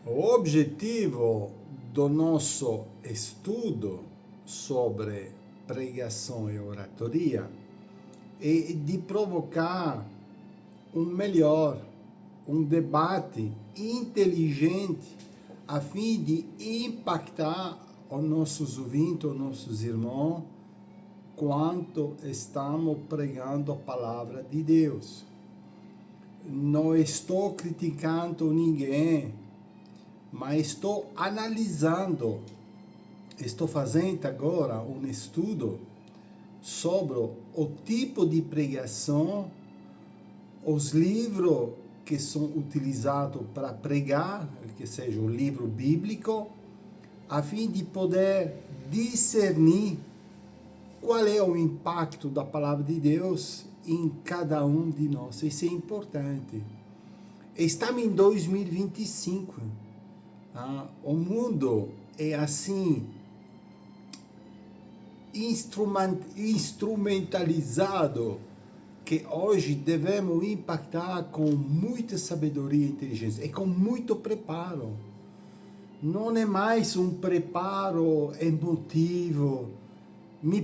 O objetivo do nosso estudo sobre pregação e oratoria é de provocar um debate inteligente a fim de impactar os nossos ouvintes, os nossos irmãos, quanto estamos pregando a palavra de Deus. Não estou criticando ninguém, mas estou analisando. Estou fazendo agora um estudo sobre o tipo de pregação, os livros que são utilizados para pregar, que seja o livro bíblico, a fim de poder discernir qual é o impacto da palavra de Deus em cada um de nós. Isso é importante. Estamos em 2025. O mundo é assim, instrumentalizado, que hoje devemos impactar com muita sabedoria e inteligência e com muito preparo. Não é mais um preparo emotivo, me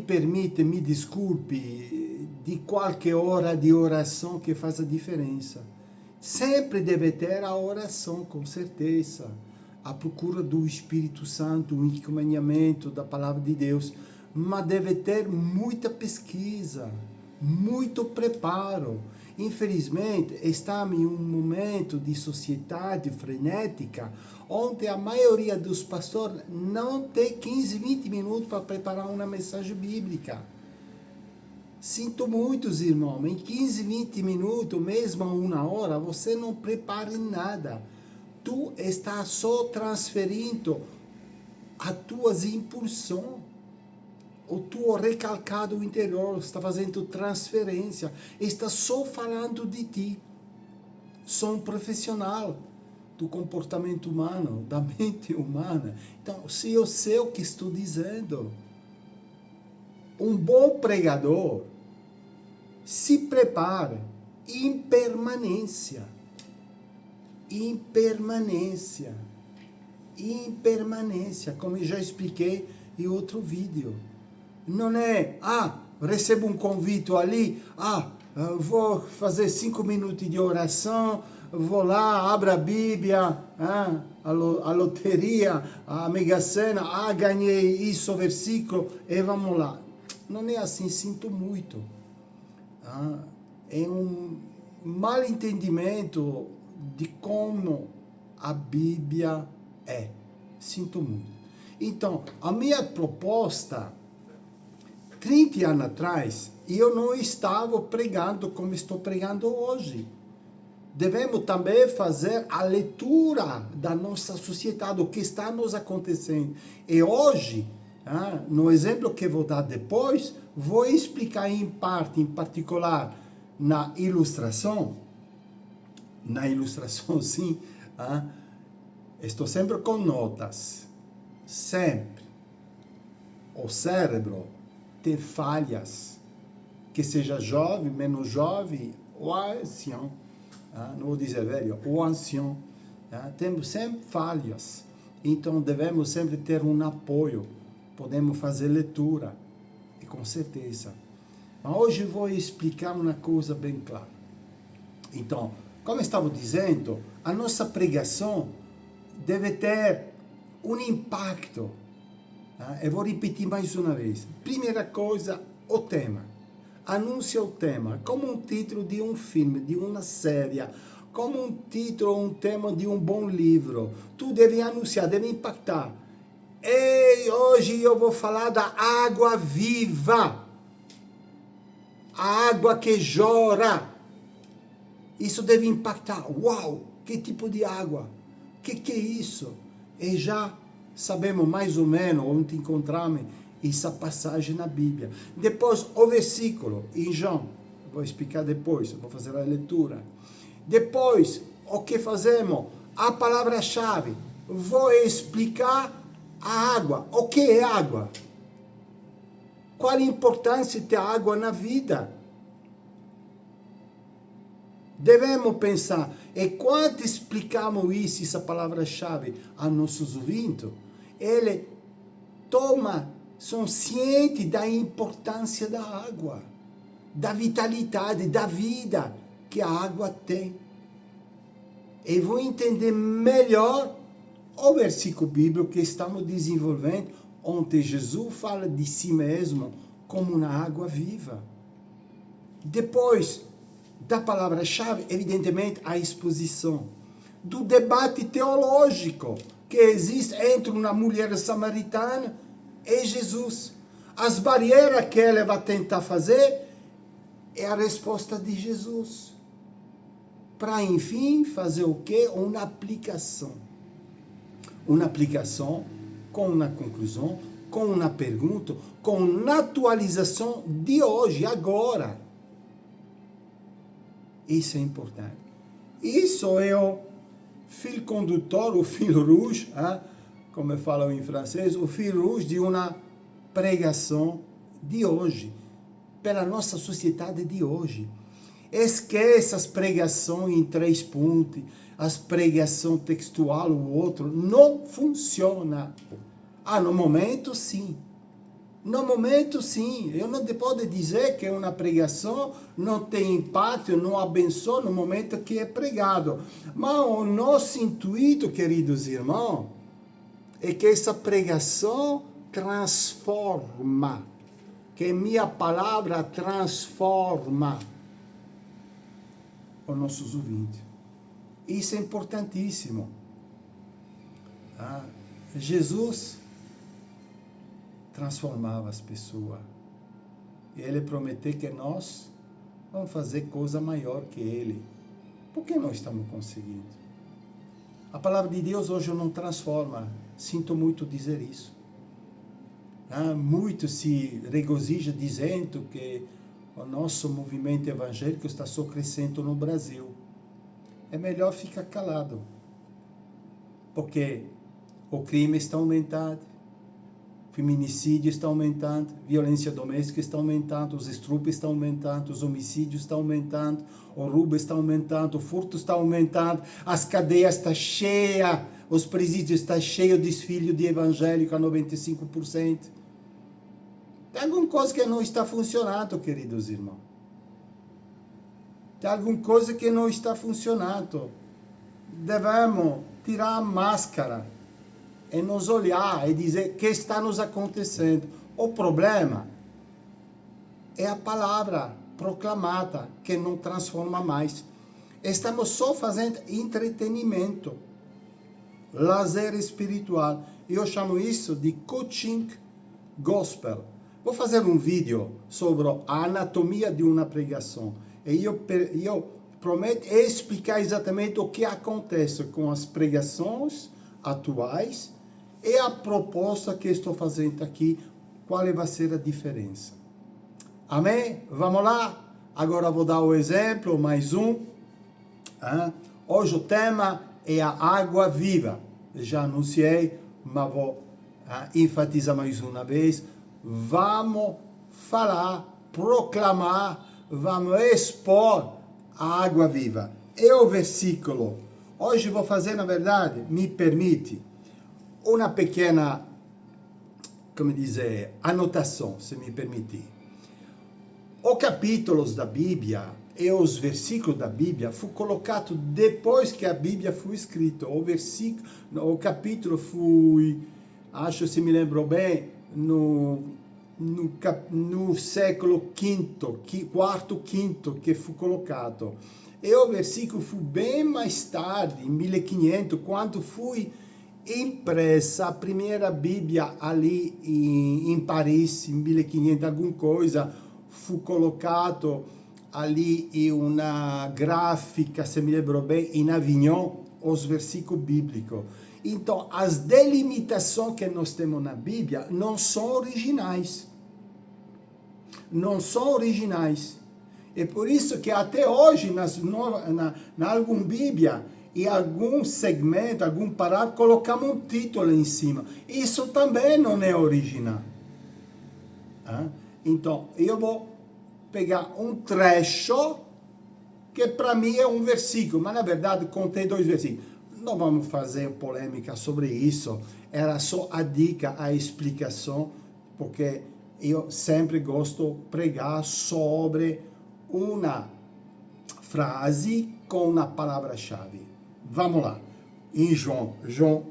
desculpe, de qualquer hora de oração que faz a diferença. Sempre deve ter a oração, com certeza, a procura do Espírito Santo, o encaminhamento da palavra de Deus, mas deve ter muita pesquisa, muito preparo. Infelizmente, estamos em um momento de sociedade frenética, onde a maioria dos pastores não tem 15, 20 minutos para preparar uma mensagem bíblica. Sinto muitos, irmãos, em 15, 20 minutos, mesmo uma hora, você não prepara nada. Tu está só transferindo as tuas impulsões, o teu recalcado interior, está fazendo transferência, está só falando de ti. Sou um profissional do comportamento humano, da mente humana. Então, se eu sei o que estou dizendo, um bom pregador se prepara em permanência. Impermanência, como eu já expliquei em outro vídeo. Não é, recebo um convite ali, vou fazer 5 minutos de oração, vou lá, abro a Bíblia, a loteria, a Mega Sena, ganhei isso, versículo, e vamos lá. Não é assim, sinto muito. É um mal entendimento de como a Bíblia é. Sinto muito. Então, a minha proposta, 30 anos atrás, eu não estava pregando como estou pregando hoje. Devemos também fazer a leitura da nossa sociedade, o que está nos acontecendo. E hoje, no exemplo que vou dar depois, vou explicar em parte, em particular, na ilustração, sim, estou sempre com notas, sempre. O cérebro tem falhas, que seja jovem, menos jovem, ou ancião, não vou dizer velho, ou ancião, temos sempre falhas, então devemos sempre ter um apoio, podemos fazer leitura, e com certeza. Mas hoje vou explicar uma coisa bem clara. Então, como estava dizendo, a nossa pregação deve ter um impacto. Eu vou repetir mais uma vez. Primeira coisa, o tema. Anuncia o tema, como um título de um filme, de uma série, como um título, um tema de um bom livro. Tu deve anunciar, deve impactar. Ei, hoje eu vou falar da água viva. A água que jorra. Isso deve impactar. Uau, que tipo de água? Que é isso? E já sabemos mais ou menos onde encontramos essa passagem na Bíblia. Depois, o versículo em João. Vou explicar depois, vou fazer a leitura. Depois, o que fazemos? A palavra-chave. Vou explicar a água. O que é água? Qual a importância de ter água na vida? Devemos pensar, E quando explicamos isso, essa palavra-chave, a nossos ouvintes, eles são cientes da importância da água, da vitalidade, da vida que a água tem. E vão entender melhor o versículo bíblico que estamos desenvolvendo, onde Jesus fala de si mesmo como uma água viva. Depois da palavra-chave, evidentemente, a exposição do debate teológico que existe entre uma mulher samaritana e Jesus. As barreiras que ela vai tentar fazer é a resposta de Jesus. Para, enfim, fazer o quê? Uma aplicação. Uma aplicação com uma conclusão, com uma pergunta, com uma atualização de hoje, agora. Isso é importante. Isso é o fil condutor, o fil rouge, como falam em francês, o fil rouge de uma pregação de hoje, pela nossa sociedade de hoje. Esqueça as pregações em 3 pontos, as pregações textual ou outro, não funciona. No momento sim. No momento, sim. Eu não posso dizer que uma pregação não tem impacto, não abençoa no momento que é pregado. Mas o nosso intuito, queridos irmãos, é que essa pregação transforma. Que minha palavra transforma os nossos ouvintes. Isso é importantíssimo. Jesus transformava as pessoas. E ele prometeu que nós vamos fazer coisa maior que ele. Por que não estamos conseguindo? A palavra de Deus hoje não transforma. Sinto muito dizer isso. Muito se regozija dizendo que o nosso movimento evangélico está só crescendo no Brasil. É melhor ficar calado. Porque o crime está aumentando. Feminicídio está aumentando, violência doméstica está aumentando, os estupros estão aumentando, os homicídios estão aumentando, o roubo está aumentando, o furto está aumentando, as cadeias estão cheias, os presídios estão cheios de desfile de evangélico a 95%. Tem alguma coisa que não está funcionando, queridos irmãos. Tem alguma coisa que não está funcionando. Devemos tirar a máscara e nos olhar e dizer o que está nos acontecendo. O problema é a palavra proclamada que não transforma mais. Estamos só fazendo entretenimento, lazer espiritual. Eu chamo isso de coaching gospel. Vou fazer um vídeo sobre a anatomia de uma pregação. E eu prometo explicar exatamente o que acontece com as pregações atuais e a proposta que estou fazendo aqui, qual vai ser a diferença. Amém? Vamos lá? Agora vou dar o exemplo, mais um. Hoje o tema é a água viva. Já anunciei, mas vou enfatizar mais uma vez. Vamos falar, proclamar, vamos expor a água viva. E o versículo. Hoje vou fazer, na verdade, me permite, uma pequena, como dizer, anotação, se me permitir. Os capítulos da Bíblia e os versículos da Bíblia foram colocados depois que a Bíblia foi escrita. O capítulo foi, acho, se me lembro bem, no século quarto, quinto, que foi colocado. E o versículo foi bem mais tarde, em 1500, quando foi impressa a primeira Bíblia ali em Paris, em 1500, alguma coisa, foi colocado ali em uma gráfica, se me lembro bem, em Avignon, os versículos bíblicos. Então, as delimitações que nós temos na Bíblia não são originais. Não são originais. É por isso que até hoje, na alguma Bíblia, em algum segmento, algum parágrafo, colocamos um título em cima. Isso também não é original. Então, eu vou pegar um trecho que para mim é um versículo, mas na verdade contém 2 versículos. Não vamos fazer polêmica sobre isso, era só a dica, a explicação, porque eu sempre gosto de pregar sobre uma frase com uma palavra-chave. Vamos lá, em João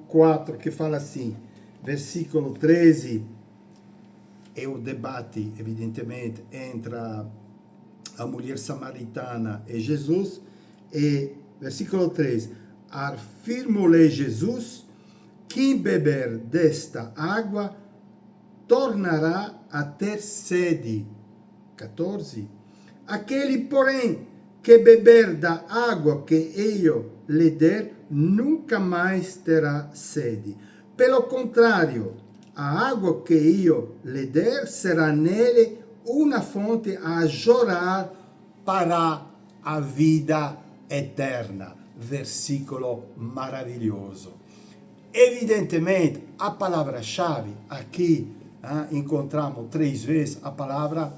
4, que fala assim, versículo 13, é o debate, evidentemente, entre a mulher samaritana e Jesus, e versículo 13, afirmou-lhe Jesus, quem beber desta água tornará a ter sede. 14. Aquele, porém, que beber da água que eu lhe der, nunca mais terá sede. Pelo contrário, a água que eu lhe der será nele uma fonte a jorrar para a vida eterna. Versículo maravilhoso. Evidentemente, a palavra-chave aqui, encontramos 3 vezes a palavra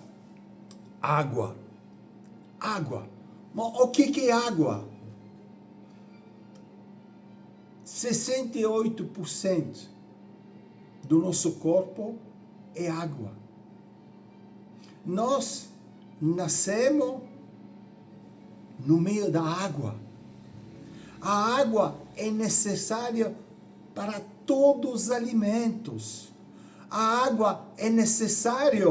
água. Água. Mas o que é água? 68% do nosso corpo é água. Nós nascemos no meio da água. A água é necessária para todos os alimentos. A água é necessária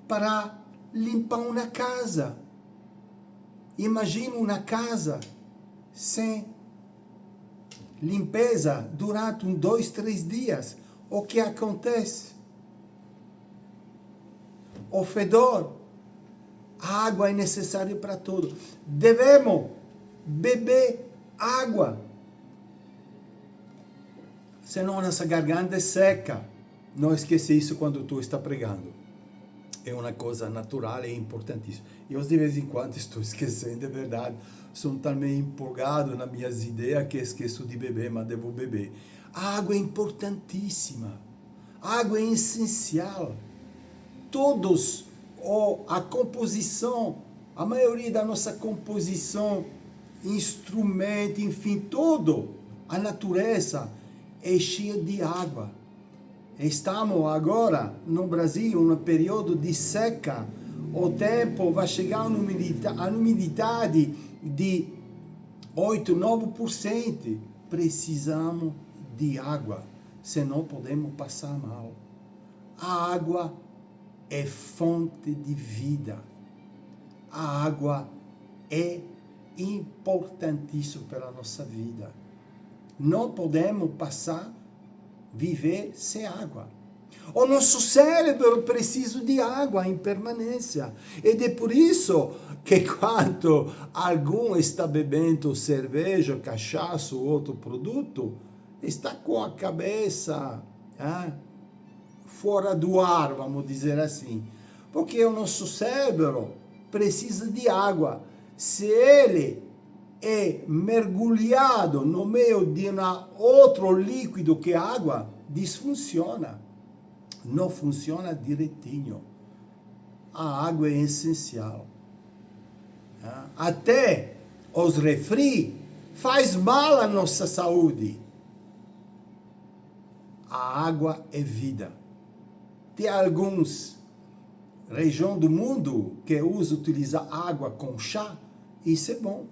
para limpar uma casa. Imagina uma casa sem limpeza durante 2, 3 dias. O que acontece? O fedor. A água é necessária para tudo. Devemos beber água. Senão nossa garganta é seca. Não esqueça isso quando tu está pregando. É uma coisa natural e importantíssima. Eu de vez em quando estou esquecendo, é verdade. Sou também empolgado nas minhas ideias que esqueço de beber, mas devo beber. A água é importantíssima. A água é essencial. Todos, a composição, a maioria da nossa composição, instrumento, enfim, tudo, a natureza é cheia de água. Estamos agora no Brasil, num período de seca. O tempo vai chegar a umidade de 8, 9%. Precisamos de água, senão podemos passar mal. A água é fonte de vida. A água é importantíssima pela nossa vida. Não podemos viver sem água. O nosso cérebro precisa de água em permanência. Ed é por isso que quando algum está bebendo cerveja, cachaça ou outro produto, está com a cabeça fora do ar, vamos dizer assim. Porque o nosso cérebro precisa de água. Se ele é mergulhado no meio de outro líquido que a água, desfunciona. Não funciona direitinho. A água é essencial. Até os refri faz mal à nossa saúde. A água é vida. Tem algumas regiões do mundo que utilizam água com chá. Isso é bom.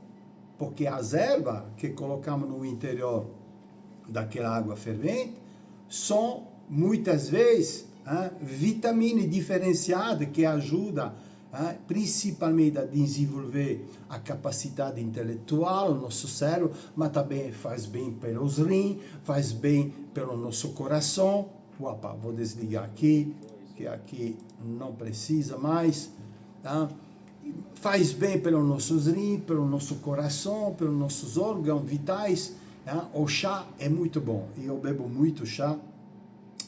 Porque as ervas que colocamos no interior daquela água fervente são, muitas vezes, vitaminas diferenciadas que ajudam principalmente a desenvolver a capacidade intelectual, o nosso cérebro, mas também faz bem pelos rins, faz bem pelo nosso coração. Opa, vou desligar aqui, que aqui não precisa mais. Faz bem pelos nossos rins, pelo nosso coração, pelos nossos órgãos vitais. O chá é muito bom. Eu bebo muito chá,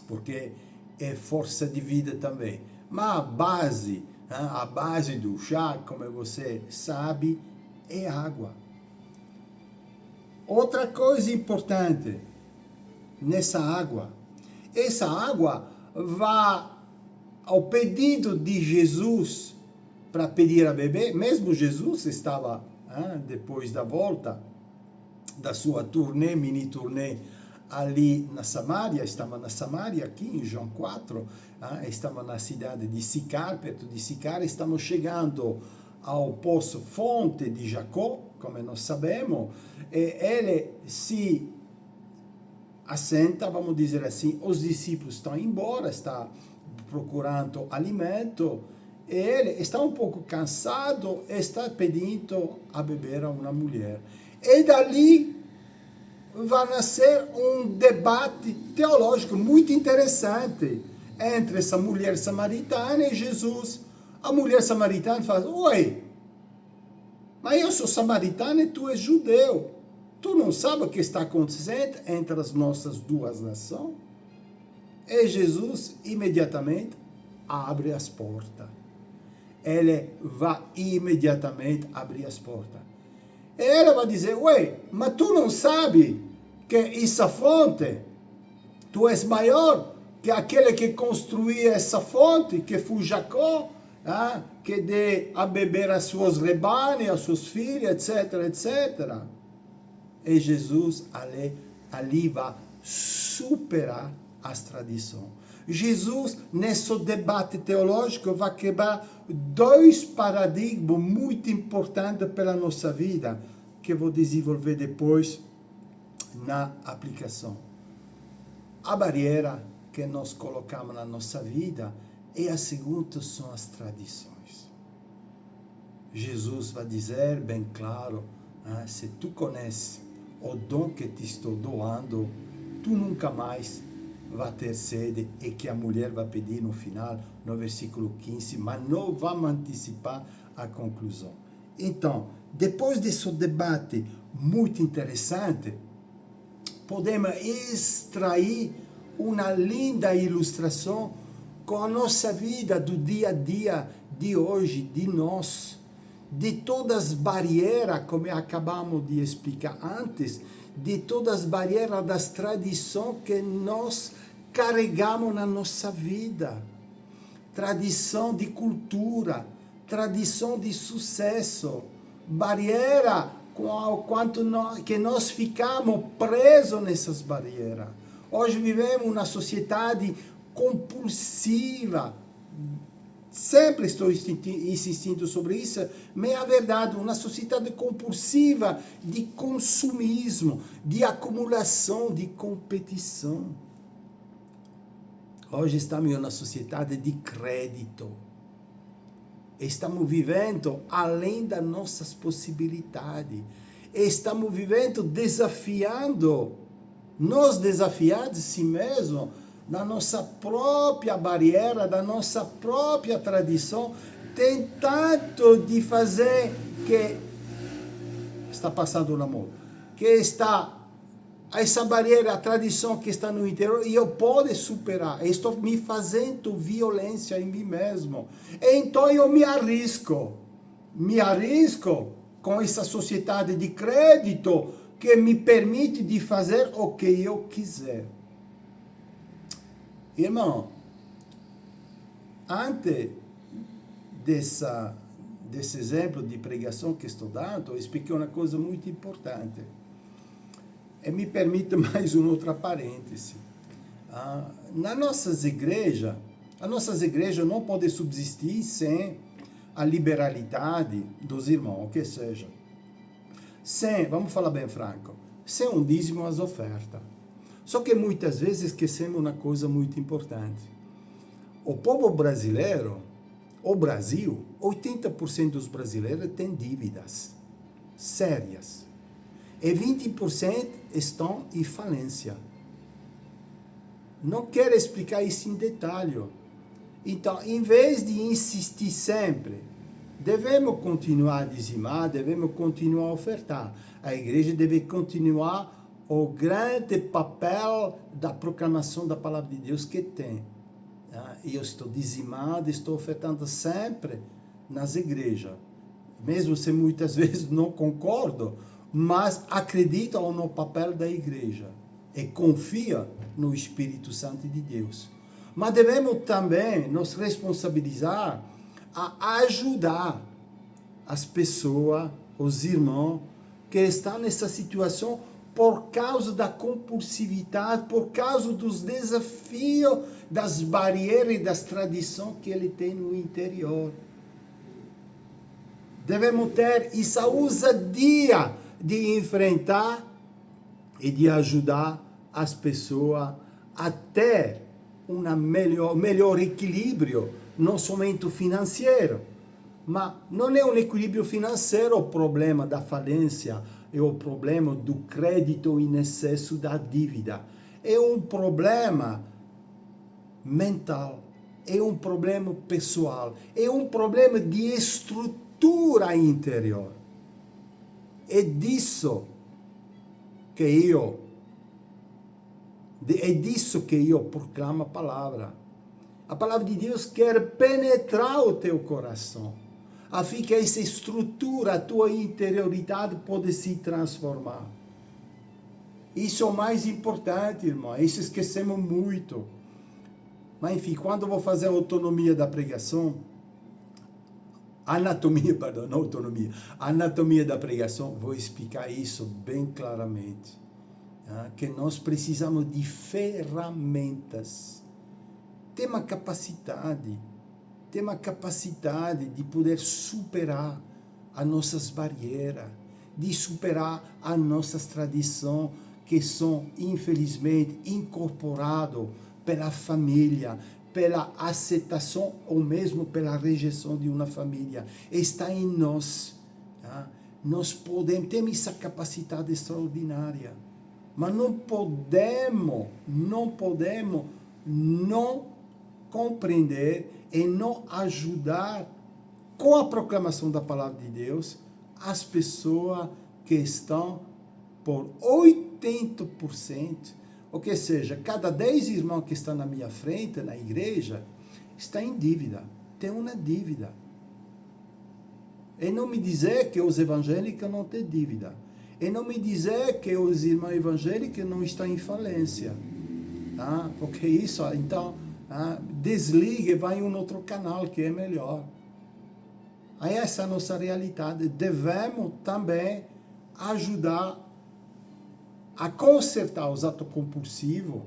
porque é força de vida também. Mas a base do chá, como você sabe, é água. Outra coisa importante nessa água, essa água vai ao pedido de Jesus para pedir a beber. Mesmo Jesus estava depois da volta da sua turnê, mini turnê, ali na Samaria, estava na Samaria, aqui em João 4, estava na cidade de Sicar, perto de Sicar, estamos chegando ao poço fonte de Jacó, como nós sabemos, e ele se assenta, vamos dizer assim, os discípulos estão embora, está procurando alimento, e ele está um pouco cansado e está pedindo a beber a uma mulher. E dali vai nascer um debate teológico muito interessante entre essa mulher samaritana e Jesus. A mulher samaritana fala: oi, mas eu sou samaritana e tu és judeu. Tu não sabe o que está acontecendo entre as nossas duas nações? E Jesus imediatamente abre as portas. Ele vai imediatamente abrir as portas. E ela vai dizer: ué, mas tu não sabe que essa fonte, tu és maior que aquele que construiu essa fonte, que foi Jacó, que deu a beber a seus rebanhos, a seus filhos, etc, etc. E Jesus ali vai superar as tradições. Jesus, nesse debate teológico, vai quebrar dois paradigmas muito importantes para a nossa vida, que vou desenvolver depois na aplicação. A barreira que nós colocamos na nossa vida e a segunda são as tradições. Jesus vai dizer bem claro: se tu conheces o dom que te estou doando, tu nunca mais vai ter sede, e que a mulher vai pedir no final, no versículo 15, mas não vamos antecipar a conclusão. Então, depois desse debate muito interessante, podemos extrair uma linda ilustração com a nossa vida do dia a dia de hoje, de nós, de todas as barreiras, como acabamos de explicar antes, de todas as barreiras das tradições que nós carregamos na nossa vida. Tradição de cultura, tradição de sucesso, barreira que nós ficamos presos nessas barreiras. Hoje vivemos uma sociedade compulsiva. Sempre estou insistindo sobre isso, mas é verdade, uma sociedade compulsiva de consumismo, de acumulação, de competição. Hoje estamos em uma sociedade de crédito. Estamos vivendo além das nossas possibilidades. Estamos vivendo desafiando, nos desafiar de si mesmo, da nossa própria barreira, da nossa própria tradição, tentando de fazer que está passando o amor, que está essa barreira, a tradição que está no interior, e eu posso superar. Estou me fazendo violência em mim mesmo. Então eu me arrisco com essa sociedade de crédito que me permite de fazer o que eu quiser. Irmão, antes desse exemplo de pregação que estou dando, eu expliquei uma coisa muito importante. E me permite mais um outro parêntese. Nas nossas igrejas não podem subsistir sem a liberalidade dos irmãos, o que seja. Sem, vamos falar bem franco, sem um dízimo às ofertas. Só que muitas vezes esquecemos uma coisa muito importante. O povo brasileiro, o Brasil, 80% dos brasileiros têm dívidas sérias. E 20% estão em falência. Não quero explicar isso em detalhe. Então, em vez de insistir sempre, devemos continuar a dizimar, devemos continuar a ofertar. A igreja deve continuar o grande papel da proclamação da palavra de Deus que tem. E eu estou dizimando, estou ofertando sempre nas igrejas. Mesmo se muitas vezes não concordo, mas acredita no papel da igreja e confia no Espírito Santo de Deus. Mas devemos também nos responsabilizar a ajudar as pessoas os irmãos que estão nessa situação por causa da compulsividade, por causa dos desafios, das barreiras e das tradições que ele tem no interior. Devemos ter essa ousadia de enfrentar e de ajudar as pessoas a ter um melhor equilíbrio, não somente financeiro, mas não é um equilíbrio financeiro o problema da falência, é o problema do crédito em excesso da dívida. É um problema mental, é um problema pessoal, é um problema de estrutura interior. É disso que eu proclamo a palavra. A palavra de Deus quer penetrar o teu coração, a fim que essa estrutura, a tua interioridade, pode se transformar. Isso é o mais importante, irmão. Isso esquecemos muito. Mas, enfim, quando eu vou fazer a autonomia da pregação, anatomia da pregação, vou explicar isso bem claramente. Que nós precisamos de ferramentas. Tem uma capacidade de poder superar as nossas barreiras, de superar as nossas tradições que são, infelizmente, incorporadas pela família, pela aceitação ou mesmo pela rejeição de uma família. Está em nós. Nós temos essa capacidade extraordinária, mas não podemos não compreender e não ajudar com a proclamação da palavra de Deus as pessoas que estão por 80%, ou que seja, cada 10 irmãos que estão na minha frente, na igreja, está em dívida, tem uma dívida. E não me dizer que os evangélicos não têm dívida. E não me dizer que os irmãos evangélicos não estão em falência. Porque isso, então, desligue e vai em um outro canal que é melhor. Aí essa é a nossa realidade. Devemos também ajudar a consertar os atos compulsivos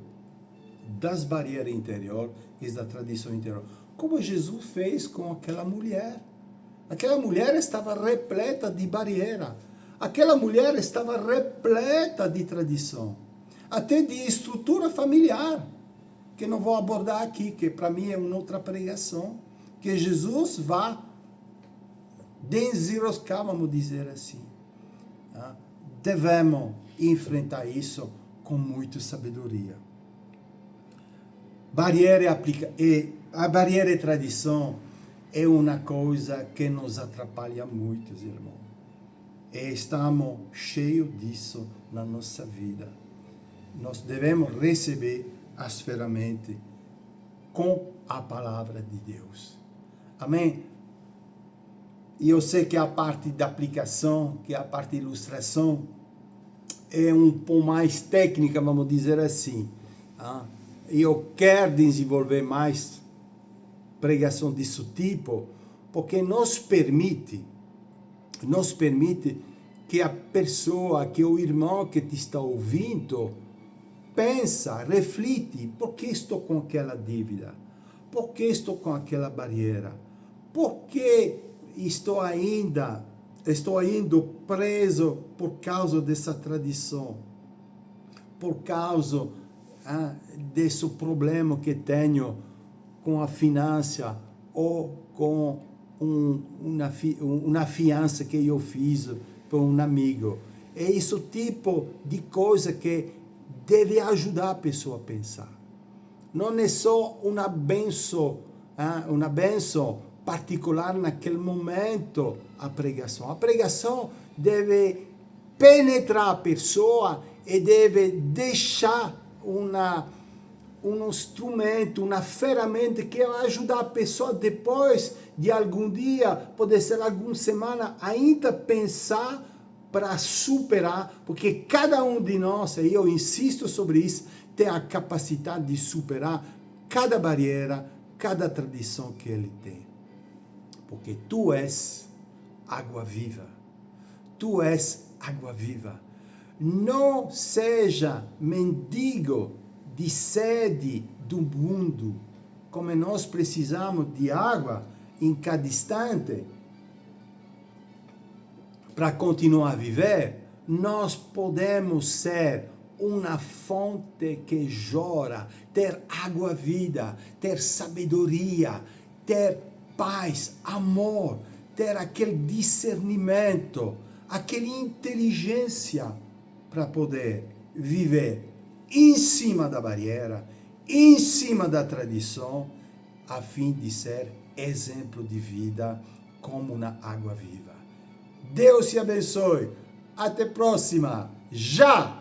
das barreiras interiores e da tradição interior. Como Jesus fez com aquela mulher. Aquela mulher estava repleta de barreira. Aquela mulher estava repleta de tradição. Até de estrutura familiar. Que não vou abordar aqui, que para mim é uma outra pregação. Que Jesus vai desenroscar, vamos dizer assim. Devemos enfrentar isso com muita sabedoria. A barreira e tradição é uma coisa que nos atrapalha muito, irmãos. E estamos cheios disso na nossa vida. Nós devemos receber as ferramentas com a palavra de Deus. Amém? E eu sei que a parte da aplicação, que a parte de ilustração, é um pouco mais técnica, vamos dizer assim. E eu quero desenvolver mais pregação desse tipo, porque nos permite que a pessoa, que o irmão que te está ouvindo, pensa, reflete, por que estou com aquela dívida? Por que estou com aquela barreira? Por que estou indo preso por causa dessa tradição? Por causa desse problema que tenho com a finança ou com uma fiança que eu fiz por um amigo. É esse tipo de coisa que deve ajudar a pessoa a pensar. Não é só uma bênção particular naquele momento a pregação. A pregação deve penetrar a pessoa e deve deixar um instrumento, uma ferramenta que vai ajudar a pessoa depois de algum dia, pode ser alguma semana, ainda pensar para superar, porque cada um de nós, e eu insisto sobre isso, tem a capacidade de superar cada barreira, cada tradição que ele tem. Porque tu és água viva. Tu és água viva. Não seja mendigo de sede do mundo, como nós precisamos de água em cada instante para continuar a viver. Nós podemos ser uma fonte que jorra, ter água vida, ter sabedoria, ter paz, amor, ter aquele discernimento, aquela inteligência para poder viver em cima da barreira, em cima da tradição, a fim de ser exemplo de vida como uma água viva. Deus te abençoe. Até a próxima. Já!